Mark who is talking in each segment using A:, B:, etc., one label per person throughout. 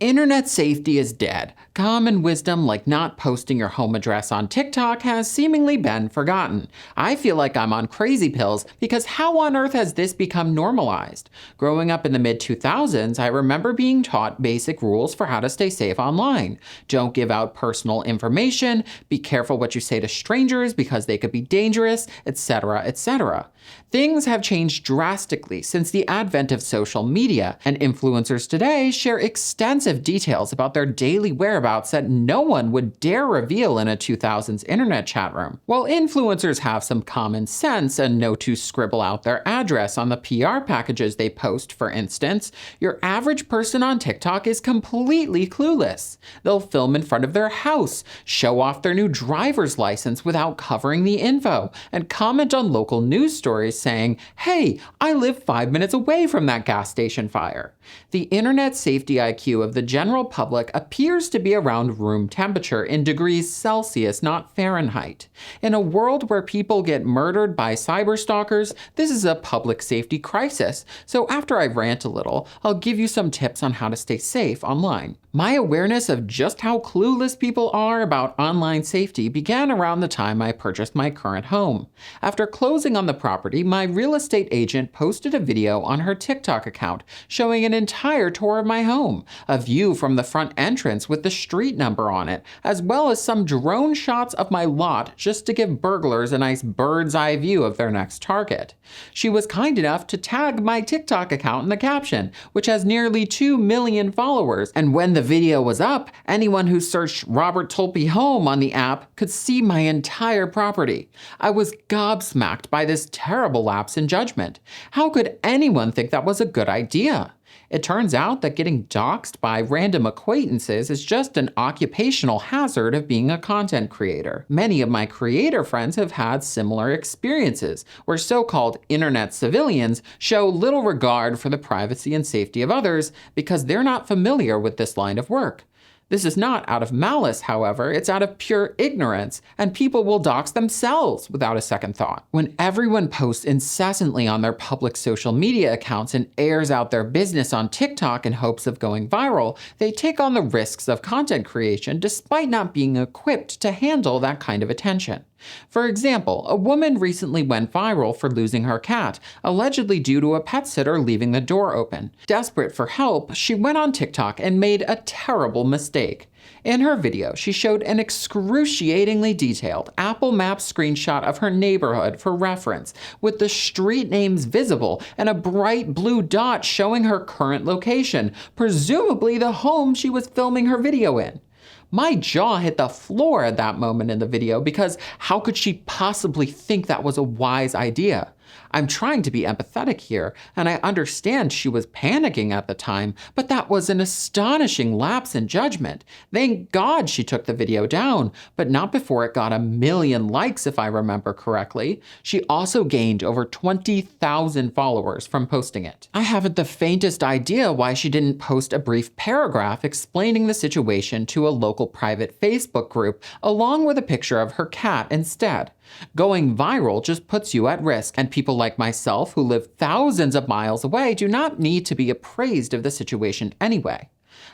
A: Internet safety is dead. Common wisdom like not posting your home address on TikTok has seemingly been forgotten. I feel like I'm on crazy pills because how on earth has this become normalized? Growing up in the mid-2000s, I remember being taught basic rules for how to stay safe online. Don't give out personal information, be careful what you say to strangers because they could be dangerous, etc., etc. Things have changed drastically since the advent of social media, and influencers today share extensive details about their daily whereabouts that no one would dare reveal in a 2000s internet chat room. While influencers have some common sense and know to scribble out their address on the PR packages they post, for instance, your average person on TikTok is completely clueless. They'll film in front of their house, show off their new driver's license without covering the info, and comment on local news stories saying, "Hey, I live 5 minutes away from that gas station fire." The internet safety IQ of the general public appears to be around room temperature in degrees Celsius, not Fahrenheit. In a world where people get murdered by cyberstalkers, this is a public safety crisis. So after I rant a little, I'll give you some tips on how to stay safe online. My awareness of just how clueless people are about online safety began around the time I purchased my current home. After closing on the property, my real estate agent posted a video on her TikTok account showing an entire tour of my home, a view from the front entrance with the street number on it, as well as some drone shots of my lot just to give burglars a nice bird's eye view of their next target. She was kind enough to tag my TikTok account in the caption, which has nearly 2 million followers, and when the video was up, anyone who searched Robert Tolpe Home on the app could see my entire property. I was gobsmacked by this terrible lapse in judgment. How could anyone think that was a good idea? It turns out that getting doxxed by random acquaintances is just an occupational hazard of being a content creator. Many of my creator friends have had similar experiences, where so-called internet civilians show little regard for the privacy and safety of others because they're not familiar with this line of work. This is not out of malice, however, it's out of pure ignorance, and people will dox themselves without a second thought. When everyone posts incessantly on their public social media accounts and airs out their business on TikTok in hopes of going viral, they take on the risks of content creation despite not being equipped to handle that kind of attention. For example, a woman recently went viral for losing her cat, allegedly due to a pet sitter leaving the door open. Desperate for help, she went on TikTok and made a terrible mistake. In her video, she showed an excruciatingly detailed Apple Maps screenshot of her neighborhood for reference, with the street names visible and a bright blue dot showing her current location, presumably the home she was filming her video in. My jaw hit the floor at that moment in the video because how could she possibly think that was a wise idea? I'm trying to be empathetic here, and I understand she was panicking at the time, but that was an astonishing lapse in judgment. Thank God she took the video down, but not before it got 1 million likes if I remember correctly. She also gained over 20,000 followers from posting it. I haven't the faintest idea why she didn't post a brief paragraph explaining the situation to a local private Facebook group, along with a picture of her cat instead. Going viral just puts you at risk, and people like myself who live thousands of miles away do not need to be appraised of the situation anyway.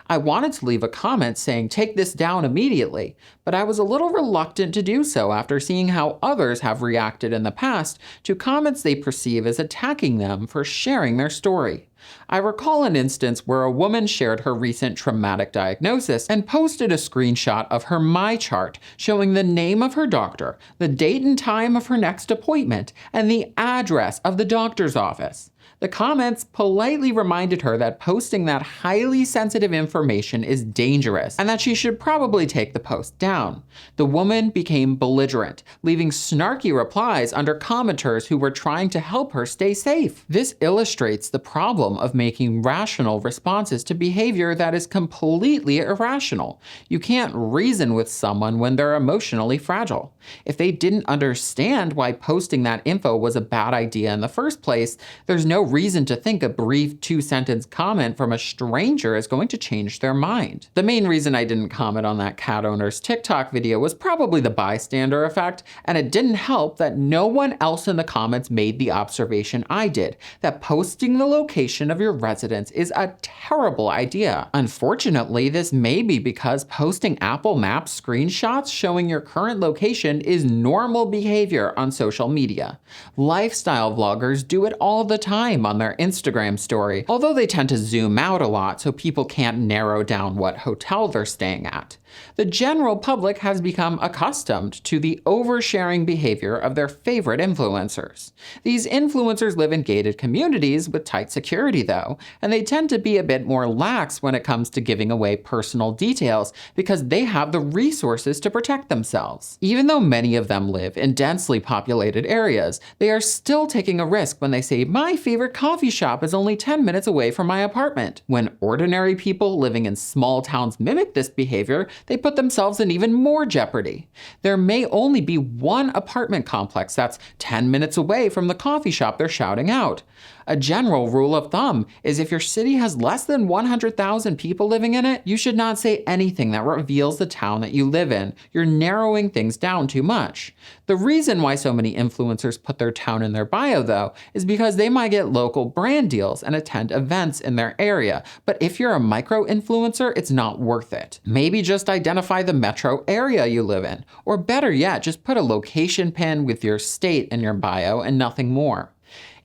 A: I wanted to leave a comment saying take this down immediately, but I was a little reluctant to do so after seeing how others have reacted in the past to comments they perceive as attacking them for sharing their story. I recall an instance where a woman shared her recent traumatic diagnosis and posted a screenshot of her My Chart showing the name of her doctor, the date and time of her next appointment, and the address of the doctor's office. The comments politely reminded her that posting that highly sensitive information is dangerous and that she should probably take the post down. The woman became belligerent, leaving snarky replies under commenters who were trying to help her stay safe. This illustrates the problem of making rational responses to behavior that is completely irrational. You can't reason with someone when they're emotionally fragile. If they didn't understand why posting that info was a bad idea in the first place, there's no reason to think a brief 2-sentence comment from a stranger is going to change their mind. The main reason I didn't comment on that cat owner's TikTok video was probably the bystander effect, and it didn't help that no one else in the comments made the observation I did, that posting the location of your residence is a terrible idea. Unfortunately, this may be because posting Apple Maps screenshots showing your current location is normal behavior on social media. Lifestyle vloggers do it all the time on their Instagram story, although they tend to zoom out a lot so people can't narrow down what hotel they're staying at. The general public has become accustomed to the oversharing behavior of their favorite influencers. These influencers live in gated communities with tight security though, and they tend to be a bit more lax when it comes to giving away personal details because they have the resources to protect themselves. Even though many of them live in densely populated areas, they are still taking a risk when they say, "My favorite coffee shop is only 10 minutes away from my apartment." When ordinary people living in small towns mimic this behavior, they put themselves in even more jeopardy. There may only be one apartment complex that's 10 minutes away from the coffee shop they're shouting out. A general rule of thumb is if your city has less than 100,000 people living in it, you should not say anything that reveals the town that you live in. You're narrowing things down too much. The reason why so many influencers put their town in their bio, though, is because they might get local brand deals and attend events in their area. But if you're a micro-influencer, it's not worth it. Maybe just identify the metro area you live in. Or better yet, just put a location pin with your state in your bio and nothing more.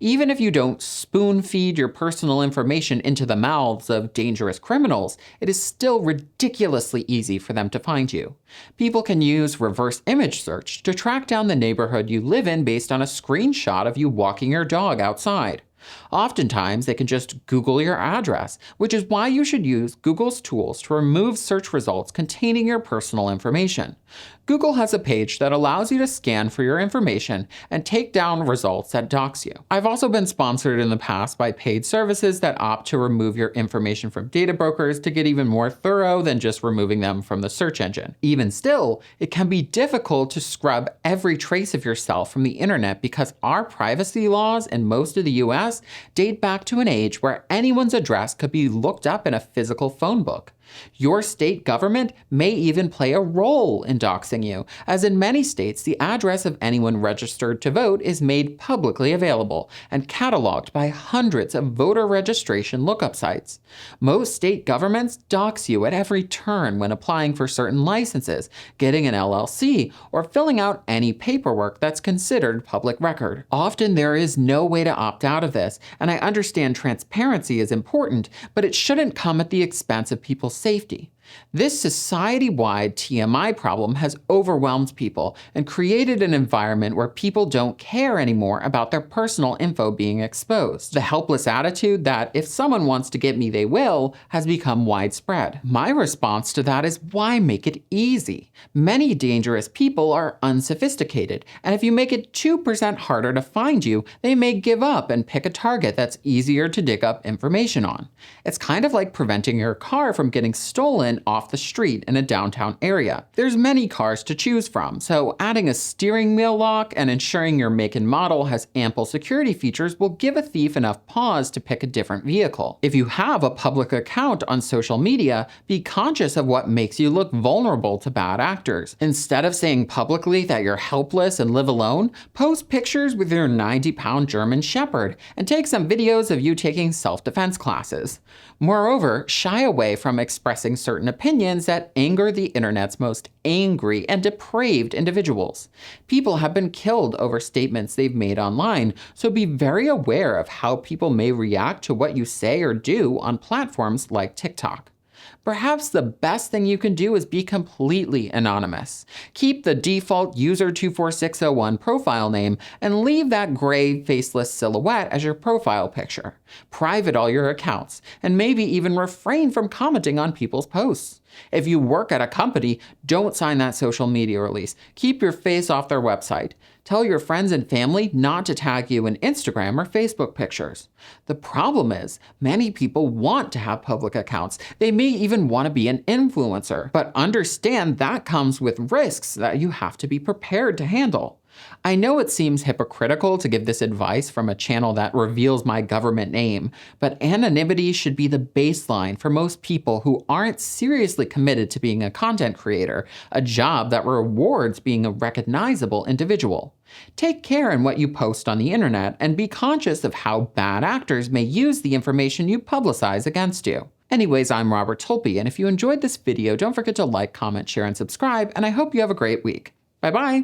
A: Even if you don't spoon-feed your personal information into the mouths of dangerous criminals, it is still ridiculously easy for them to find you. People can use reverse image search to track down the neighborhood you live in based on a screenshot of you walking your dog outside. Oftentimes, they can just Google your address, which is why you should use Google's tools to remove search results containing your personal information. Google has a page that allows you to scan for your information and take down results that dox you. I've also been sponsored in the past by paid services that opt to remove your information from data brokers to get even more thorough than just removing them from the search engine. Even still, it can be difficult to scrub every trace of yourself from the internet because our privacy laws in most of the US date back to an age where anyone's address could be looked up in a physical phone book. Your state government may even play a role in doxing you, as in many states, the address of anyone registered to vote is made publicly available and cataloged by hundreds of voter registration lookup sites. Most state governments dox you at every turn when applying for certain licenses, getting an LLC, or filling out any paperwork that's considered public record. Often there is no way to opt out of this, and I understand transparency is important, but it shouldn't come at the expense of people's safety. This society-wide TMI problem has overwhelmed people and created an environment where people don't care anymore about their personal info being exposed. The helpless attitude that if someone wants to get me, they will, has become widespread. My response to that is, why make it easy? Many dangerous people are unsophisticated, and if you make it 2% harder to find you, they may give up and pick a target that's easier to dig up information on. It's kind of like preventing your car from getting stolen off the street in a downtown area. There's many cars to choose from, so adding a steering wheel lock and ensuring your make and model has ample security features will give a thief enough pause to pick a different vehicle. If you have a public account on social media, be conscious of what makes you look vulnerable to bad actors. Instead of saying publicly that you're helpless and live alone, post pictures with your 90-pound German Shepherd and take some videos of you taking self-defense classes. Moreover, shy away from expressing certain opinions that anger the internet's most angry and depraved individuals. People have been killed over statements they've made online, so be very aware of how people may react to what you say or do on platforms like TikTok. Perhaps the best thing you can do is be completely anonymous. Keep the default user24601 profile name and leave that gray, faceless silhouette as your profile picture. Private all your accounts, and maybe even refrain from commenting on people's posts. If you work at a company, don't sign that social media release. Keep your face off their website. Tell your friends and family not to tag you in Instagram or Facebook pictures. The problem is, many people want to have public accounts. They may even want to be an influencer, but understand that comes with risks that you have to be prepared to handle. I know it seems hypocritical to give this advice from a channel that reveals my government name, but anonymity should be the baseline for most people who aren't seriously committed to being a content creator, a job that rewards being a recognizable individual. Take care in what you post on the internet and be conscious of how bad actors may use the information you publicize against you. Anyways, I'm Robert Tolpe, and if you enjoyed this video, don't forget to like, comment, share, and subscribe, and I hope you have a great week. Bye-bye!